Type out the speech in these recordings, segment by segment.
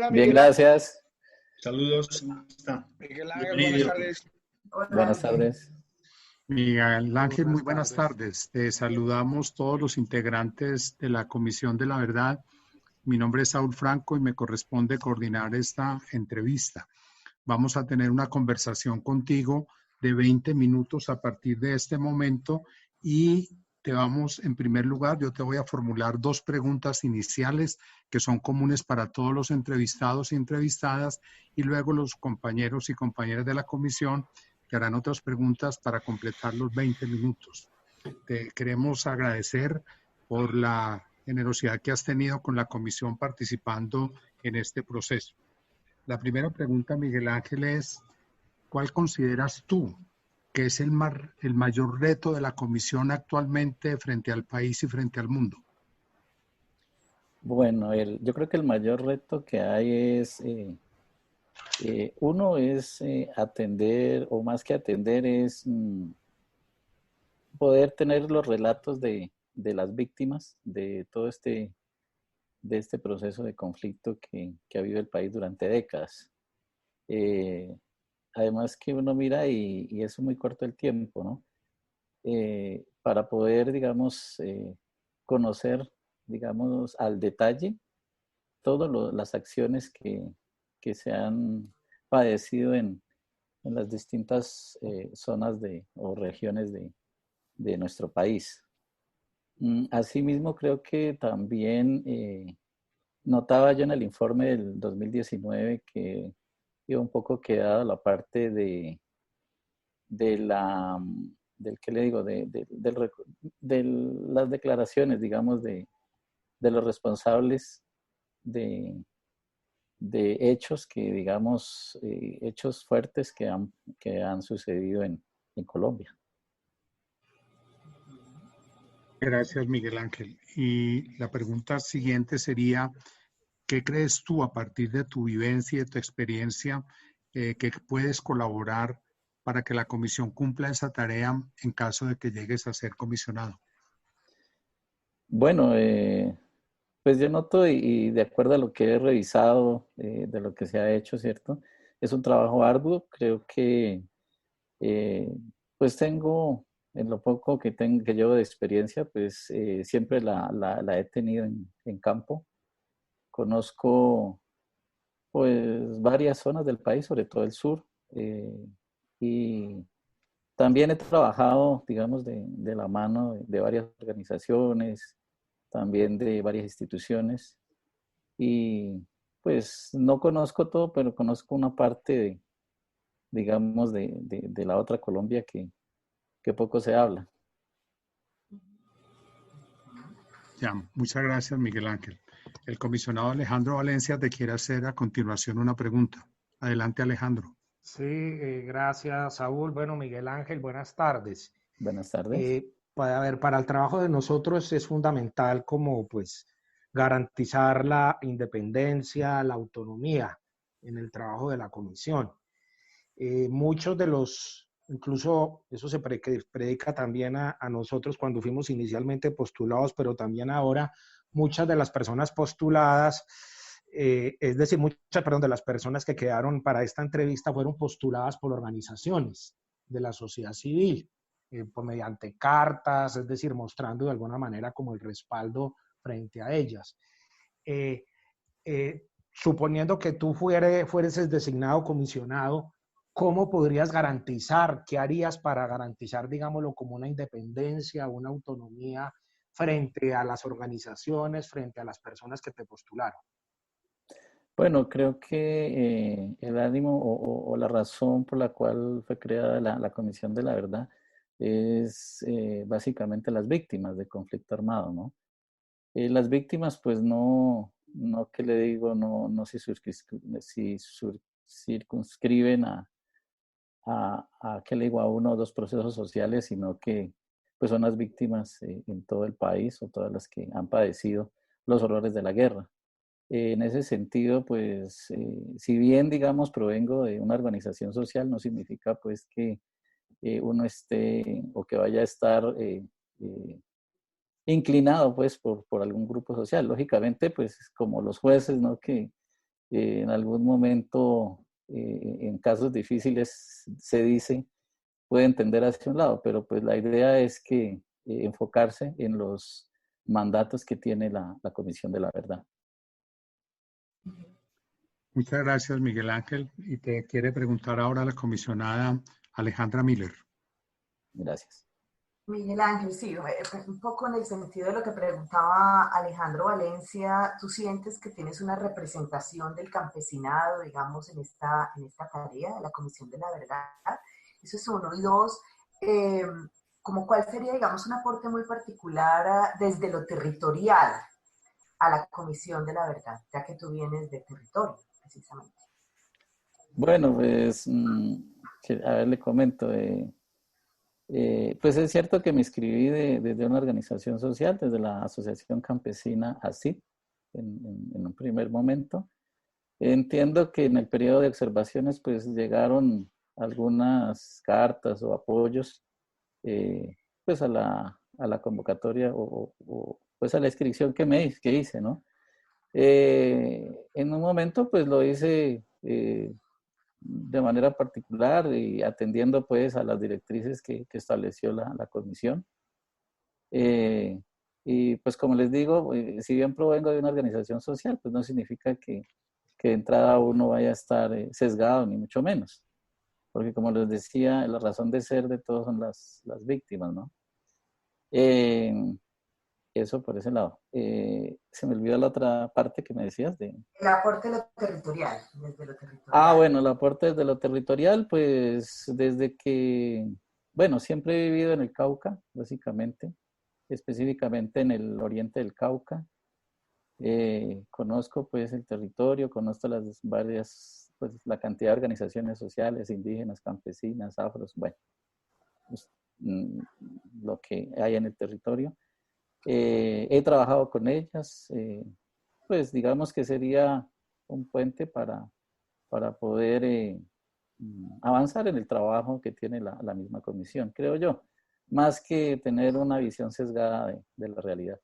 Hola, Bien, Miguel Ángel. gracias. Saludos. ¿Cómo está? Miguel Ángel, buenas Bienvenido. tardes. Buenas tardes. Miguel Ángel, muy buenas Buenas tardes. Te saludamos todos los integrantes de la Comisión de la Verdad. Mi nombre es Saúl Franco y me corresponde coordinar esta entrevista. Vamos a tener una conversación contigo de 20 minutos a partir de este momento y en primer lugar, yo te voy a formular dos preguntas iniciales que son comunes para todos los entrevistados y entrevistadas, y luego los compañeros y compañeras de la comisión te harán otras preguntas para completar los 20 minutos. Te queremos agradecer por la generosidad que has tenido con la comisión participando en este proceso. La primera pregunta, Miguel Ángel, es: ¿cuál consideras tú que es el mayor reto de la comisión actualmente frente al país y frente al mundo? Bueno, yo creo que el mayor reto que hay es, uno es atender, o más que atender, es poder tener los relatos de las víctimas de todo de este proceso de conflicto que ha vivido el país durante décadas. Además que uno mira y es muy corto el tiempo, ¿no? Para poder, digamos, conocer, digamos, al detalle todas las acciones que se han padecido en las distintas zonas o regiones de nuestro país. Asimismo, creo que también notaba yo en el informe del 2019 que iba un poco quedada la parte de la, del, ¿qué le digo? De las declaraciones, digamos, de los responsables de hechos que, digamos, hechos fuertes que han sucedido en Colombia. Gracias, Miguel Ángel. Y la pregunta siguiente sería: ¿qué crees tú, a partir de tu vivencia y de tu experiencia, que puedes colaborar para que la comisión cumpla esa tarea en caso de que llegues a ser comisionado? Bueno, pues yo noto y de acuerdo a lo que he revisado, de lo que se ha hecho, ¿cierto? Es un trabajo arduo. Creo que eh, pues tengo, en lo poco que llevo de experiencia, pues siempre la he tenido en campo. Conozco pues varias zonas del país, sobre todo el sur, y también he trabajado, digamos, de la mano de varias organizaciones, también de varias instituciones, y pues no conozco todo, pero conozco una parte digamos, de la otra Colombia que poco se habla. Ya, muchas gracias, Miguel Ángel. El comisionado Alejandro Valencia te quiere hacer a continuación una pregunta. Adelante, Alejandro. Sí, gracias, Saúl. Bueno, Miguel Ángel, buenas tardes. Buenas tardes. Para el trabajo de nosotros es fundamental como pues garantizar la independencia, la autonomía en el trabajo de la comisión. Muchos de incluso eso se predica también a nosotros cuando fuimos inicialmente postulados, pero también ahora muchas de las personas postuladas, es decir, perdón, de las personas que quedaron para esta entrevista fueron postuladas por organizaciones de la sociedad civil, mediante cartas, es decir, mostrando de alguna manera como el respaldo frente a ellas. Suponiendo que tú fueres designado comisionado, ¿cómo podrías garantizar, qué harías para garantizar, digámoslo, como una independencia, una autonomía frente a las organizaciones, frente a las personas que te postularon? Bueno, creo que el ánimo o la razón por la cual fue creada la Comisión de la Verdad es básicamente las víctimas de conflicto armado, ¿no? Las víctimas, pues no, ¿qué le digo? No se circunscriben ¿qué le digo? A uno o dos procesos sociales, sino que pues son las víctimas en todo el país, o todas las que han padecido los horrores de la guerra. En ese sentido, pues, si bien, digamos, provengo de una organización social, no significa, pues, que uno esté o que vaya a estar inclinado, pues, por algún grupo social. Lógicamente, pues, como los jueces, ¿no? Que en algún momento, en casos difíciles, se dice, puede entender hacia un lado, pero pues la idea es que enfocarse en los mandatos que tiene la Comisión de la Verdad. Muchas gracias, Miguel Ángel. Y te quiere preguntar ahora la comisionada Alejandra Miller. Gracias. Miguel Ángel, sí, un poco en el sentido de lo que preguntaba Alejandro Valencia, ¿tú sientes que tienes una representación del campesinado, digamos, en esta tarea de la Comisión de la Verdad? Eso es uno. Y dos, como cuál sería, digamos, un aporte muy particular desde lo territorial a la Comisión de la Verdad, ya que tú vienes de territorio, precisamente. Bueno, pues, a ver, le comento. Pues es cierto que me inscribí desde una organización social, desde la Asociación Campesina ASID, en un primer momento. Entiendo que en el periodo de observaciones pues llegaron algunas cartas o apoyos pues a la convocatoria o pues a la inscripción que hice, ¿no? En un momento pues lo hice de manera particular y atendiendo pues a las directrices que estableció la comisión. Y pues como les digo, si bien provengo de una organización social, pues no significa que de entrada uno vaya a estar sesgado, ni mucho menos. Porque como les decía, la razón de ser de todos son las víctimas, ¿no? Eso por ese lado. Se me olvidó la otra parte que me decías de... El aporte de lo territorial, desde lo territorial. Ah, bueno, el aporte desde lo territorial, pues desde que, bueno, siempre he vivido en el Cauca, básicamente, específicamente en el oriente del Cauca. Conozco pues el territorio, conozco las varias, pues la cantidad de organizaciones sociales, indígenas, campesinas, afros, bueno, pues, lo que hay en el territorio. He trabajado con ellas, pues digamos que sería un puente para poder avanzar en el trabajo que tiene la misma comisión, creo yo, más que tener una visión sesgada de la realidad.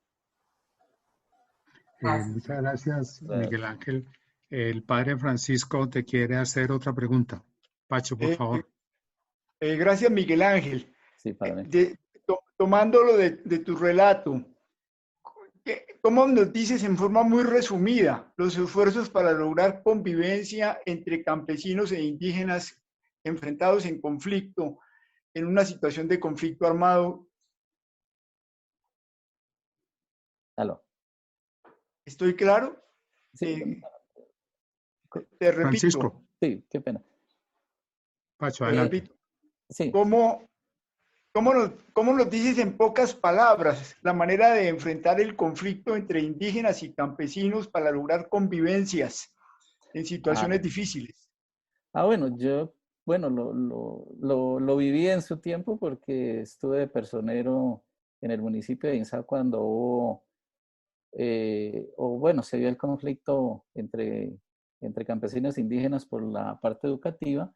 Muchas gracias, Miguel Ángel. El padre Francisco te quiere hacer otra pregunta. Pacho, por favor. Gracias, Miguel Ángel. Sí, padre. Tomándolo de tu relato, ¿cómo nos dices en forma muy resumida los esfuerzos para lograr convivencia entre campesinos e indígenas enfrentados en conflicto, en una situación de conflicto armado? ¿Aló? ¿Estoy claro? Sí. Te repito. Francisco. Sí, qué pena. Pacho, adelante. Sí. ¿Cómo nos dices en pocas palabras la manera de enfrentar el conflicto entre indígenas y campesinos para lograr convivencias en situaciones difíciles? Bueno, yo, bueno, lo viví en su tiempo porque estuve de personero en el municipio de Inzá cuando hubo, bueno, se dio el conflicto entre campesinos e indígenas por la parte educativa.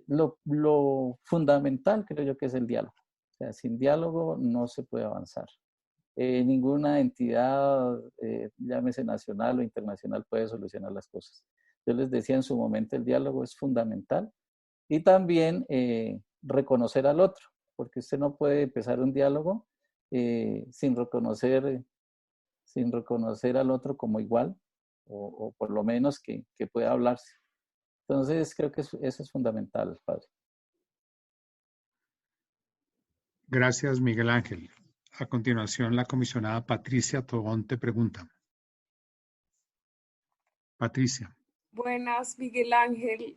Lo fundamental creo yo que es el diálogo. O sea, sin diálogo no se puede avanzar. Ninguna entidad, llámese nacional o internacional, puede solucionar las cosas. Yo les decía en su momento, el diálogo es fundamental y también reconocer al otro, porque usted no puede empezar un diálogo sin reconocer al otro como igual o por lo menos que pueda hablarse. Entonces, creo que eso es fundamental, padre. Gracias, Miguel Ángel. A continuación, la comisionada Patricia Tobón te pregunta. Patricia. Buenas, Miguel Ángel.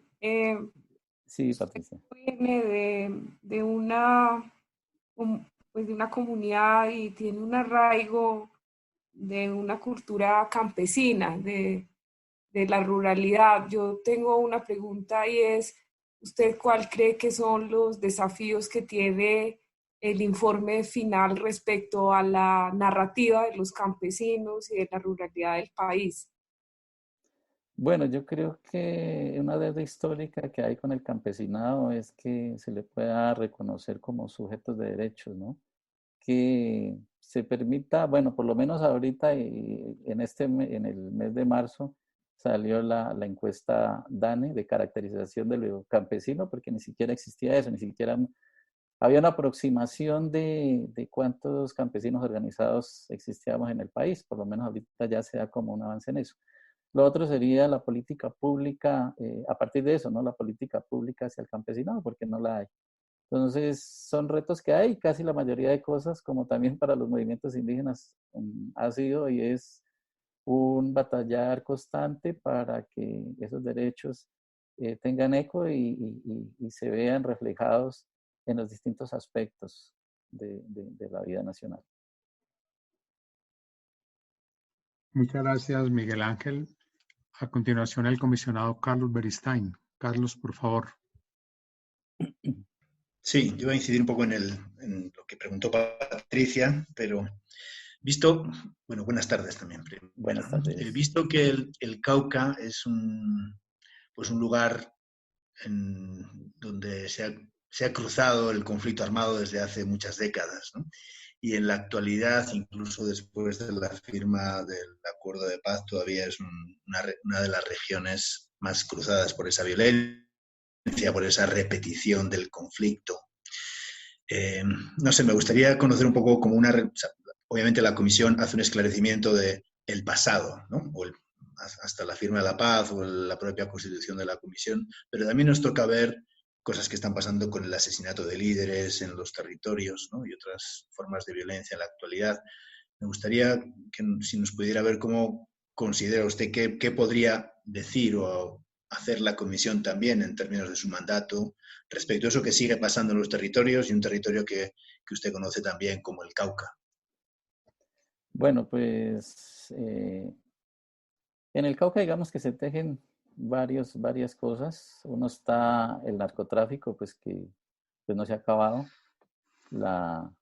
Sí, Patricia. Viene de una comunidad y tiene un arraigo de una cultura campesina, de la ruralidad. Yo tengo una pregunta y es, ¿usted cuál cree que son los desafíos que tiene el informe final respecto a la narrativa de los campesinos y de la ruralidad del país? Bueno, yo creo que una deuda histórica que hay con el campesinado es que se le pueda reconocer como sujetos de derechos, ¿no? Que se permita, bueno, por lo menos ahorita y en el mes de marzo, salió la encuesta DANE de caracterización de lo campesino, porque ni siquiera existía eso, ni siquiera había una aproximación de cuántos campesinos organizados existíamos en el país. Por lo menos ahorita ya se da como un avance en eso. Lo otro sería la política pública, a partir de eso, ¿no? La política pública hacia el campesinado, porque no la hay. Entonces, son retos que hay, casi la mayoría de cosas, como también para los movimientos indígenas ha sido y es un batallar constante para que esos derechos tengan eco y se vean reflejados en los distintos aspectos de la vida nacional. Muchas gracias, Miguel Ángel. A continuación, el comisionado Carlos Beristain. Carlos, por favor. Sí, yo voy a incidir un poco en lo que preguntó Patricia, pero bueno, buenas tardes también. Buenas tardes. Visto que el Cauca es un lugar donde se ha cruzado el conflicto armado desde hace muchas décadas, ¿no? Y en la actualidad, incluso después de la firma del acuerdo de paz, todavía es una de las regiones más cruzadas por esa violencia, por esa repetición del conflicto. No sé, me gustaría conocer un poco como obviamente la Comisión hace un esclarecimiento del pasado, ¿no? Hasta la firma de la paz o la propia constitución de la Comisión, pero también nos toca ver cosas que están pasando con el asesinato de líderes en los territorios, ¿no? Y otras formas de violencia en la actualidad. Me gustaría que si nos pudiera ver cómo considera usted qué podría decir o hacer la Comisión también en términos de su mandato respecto a eso que sigue pasando en los territorios y un territorio que usted conoce también como el Cauca. Bueno, pues en el Cauca digamos que se tejen varias cosas. Uno está el narcotráfico, pues que pues no se ha acabado, la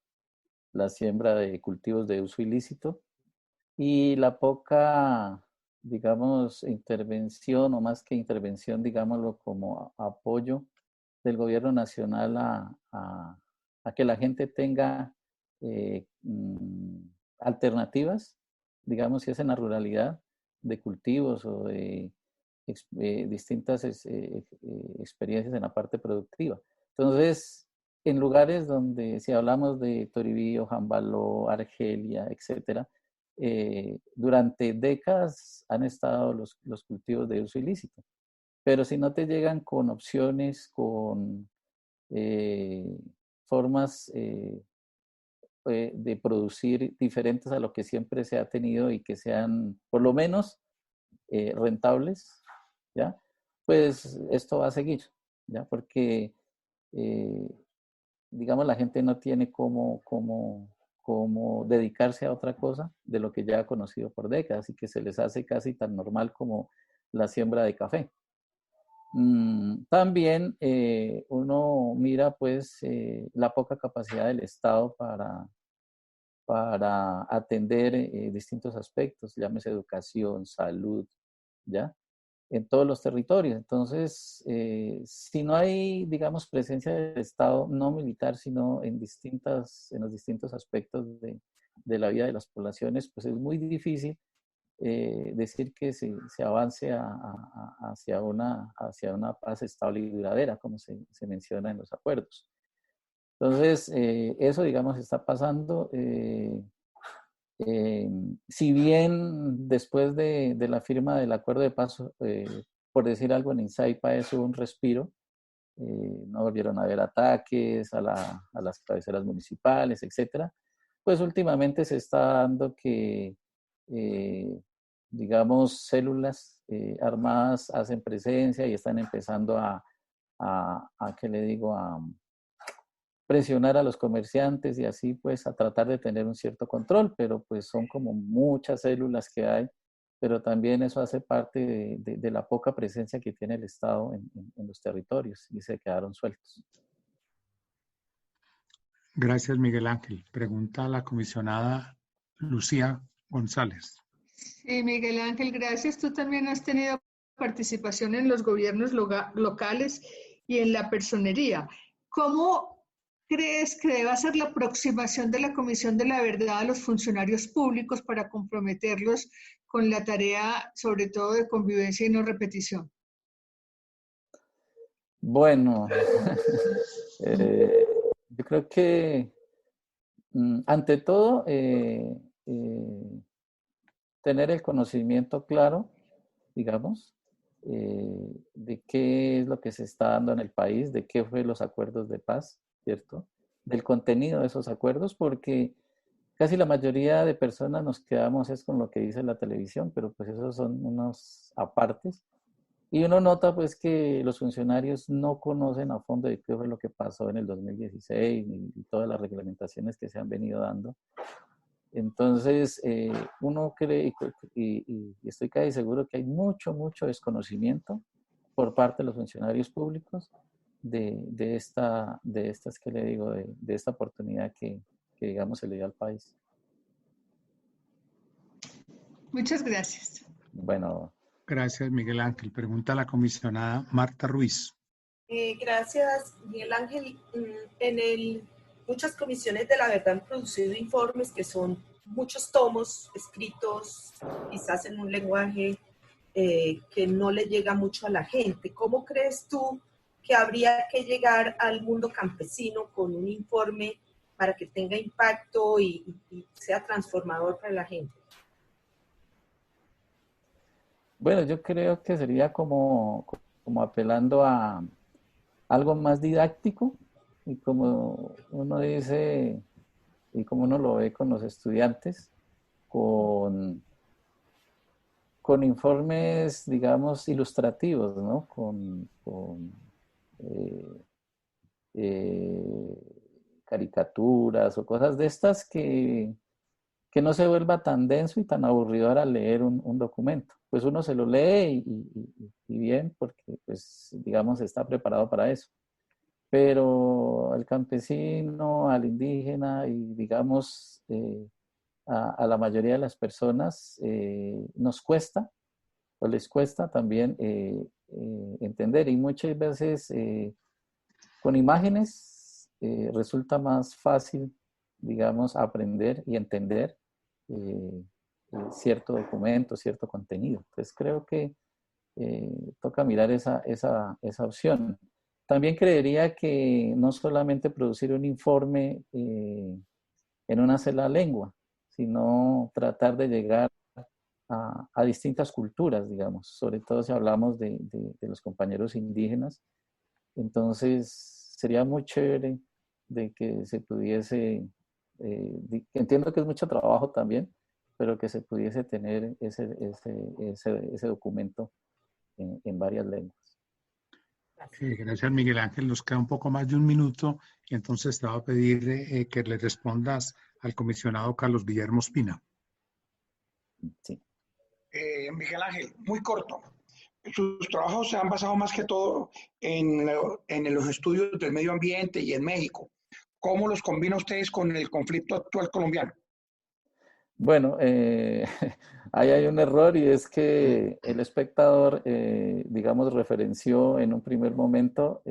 siembra de cultivos de uso ilícito y la poca, digamos, intervención, o más que intervención, digámoslo, como apoyo del gobierno nacional a que la gente tenga alternativas, digamos, si es en la ruralidad, de cultivos o de distintas experiencias en la parte productiva. Entonces, en lugares donde, si hablamos de Toribío, Jambaló, Argelia, etcétera, durante décadas han estado los cultivos de uso ilícito. Pero si no te llegan con opciones, con formas de producir diferentes a lo que siempre se ha tenido y que sean, por lo menos, rentables, ¿ya? Pues esto va a seguir, ¿ya? Porque, digamos, la gente no tiene cómo dedicarse a otra cosa de lo que ya ha conocido por décadas y que se les hace casi tan normal como la siembra de café. También uno mira pues la poca capacidad del Estado para atender distintos aspectos, llámese educación, salud, ¿ya? En todos los territorios. Entonces, si no hay, digamos, presencia del Estado, no militar, sino en los distintos aspectos de la vida de las poblaciones, pues es muy difícil decir que se avance hacia una paz estable y duradera, como se menciona en los acuerdos. Entonces, eso, digamos, está pasando. Si bien después de la firma del acuerdo de paz, por decir algo, en Insaipa es un respiro, no volvieron a haber ataques a las cabeceras municipales, etcétera, pues últimamente se está dando que digamos, células armadas hacen presencia y están empezando ¿qué le digo?, a presionar a los comerciantes y así pues a tratar de tener un cierto control, pero pues son como muchas células que hay, pero también eso hace parte de la poca presencia que tiene el Estado en los territorios y se quedaron sueltos. Gracias, Miguel Ángel. Pregunta a la comisionada Lucía González. Sí, Miguel Ángel, gracias. Tú también has tenido participación en los gobiernos locales y en la personería. ¿Cómo crees que debe ser la aproximación de la Comisión de la Verdad a los funcionarios públicos para comprometerlos con la tarea, sobre todo de convivencia y no repetición? Bueno, yo creo que ante todo, tener el conocimiento claro, digamos, de qué es lo que se está dando en el país, de qué fue los acuerdos de paz, ¿cierto? Del contenido de esos acuerdos, porque casi la mayoría de personas nos quedamos es con lo que dice la televisión, pero pues esos son unos apartes. Y uno nota pues que los funcionarios no conocen a fondo de qué fue lo que pasó en el 2016 y todas las reglamentaciones que se han venido dando. Entonces, uno cree, y estoy casi seguro que hay mucho desconocimiento por parte de los funcionarios públicos de estas que le digo, de esta oportunidad que digamos se le dio al país. Muchas gracias. Bueno. Gracias, Miguel Ángel. Pregunta a la comisionada Marta Ruiz. Gracias, Miguel Ángel. Muchas comisiones de la verdad han producido informes que son muchos tomos escritos, quizás en un lenguaje que no le llega mucho a la gente. ¿Cómo crees tú que habría que llegar al mundo campesino con un informe para que tenga impacto y sea transformador para la gente? Bueno, yo creo que sería como apelando a algo más didáctico y como uno dice y como uno lo ve con los estudiantes, con informes, digamos, ilustrativos, ¿no? Con caricaturas o cosas de estas que no se vuelva tan denso y tan aburridor al leer un documento. Pues uno se lo lee y bien, porque pues digamos está preparado para eso. Pero al campesino, al indígena y digamos a la mayoría de las personas nos cuesta o les cuesta también entender y muchas veces con imágenes resulta más fácil, digamos, aprender y entender cierto documento, cierto contenido. Entonces creo que toca mirar esa opción. También creería que no solamente producir un informe en una sola lengua, sino tratar de llegar a distintas culturas, digamos, sobre todo si hablamos de los compañeros indígenas. Entonces sería muy chévere de que se pudiese, entiendo que es mucho trabajo también, pero que se pudiese tener ese documento en varias lenguas. Gracias, Miguel Ángel. Nos queda un poco más de un minuto y entonces te voy a pedir que le respondas al comisionado Carlos Guillermo Ospina. Sí. Miguel Ángel, muy corto. Sus trabajos se han basado más que todo en los estudios del medio ambiente y en México. ¿Cómo los combina ustedes con el conflicto actual colombiano? Bueno, ahí hay un error y es que el espectador, digamos, referenció en un primer momento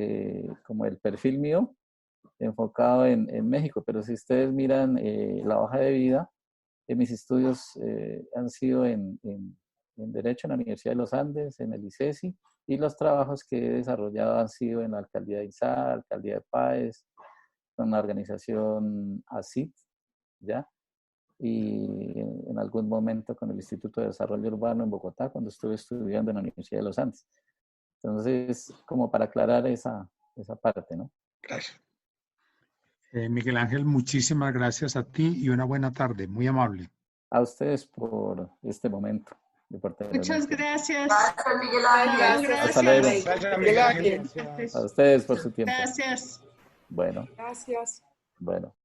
como el perfil mío enfocado en México, pero si ustedes miran la hoja de vida, mis estudios han sido en Derecho en la Universidad de los Andes, en el ICESI, y los trabajos que he desarrollado han sido en la Alcaldía de Izá, Alcaldía de Páez, con la organización ACID, ¿ya? Y en algún momento con el Instituto de Desarrollo Urbano en Bogotá, cuando estuve estudiando en la Universidad de los Andes. Entonces, como para aclarar esa parte, ¿no? Gracias. Miguel Ángel, muchísimas gracias a ti y una buena tarde, muy amable. A ustedes por este momento. Muchas gracias. Gracias, Miguel Ángel. Gracias. Hasta luego. Gracias, Miguel Ángel. A ustedes por su tiempo. Gracias. Bueno. Gracias. Bueno.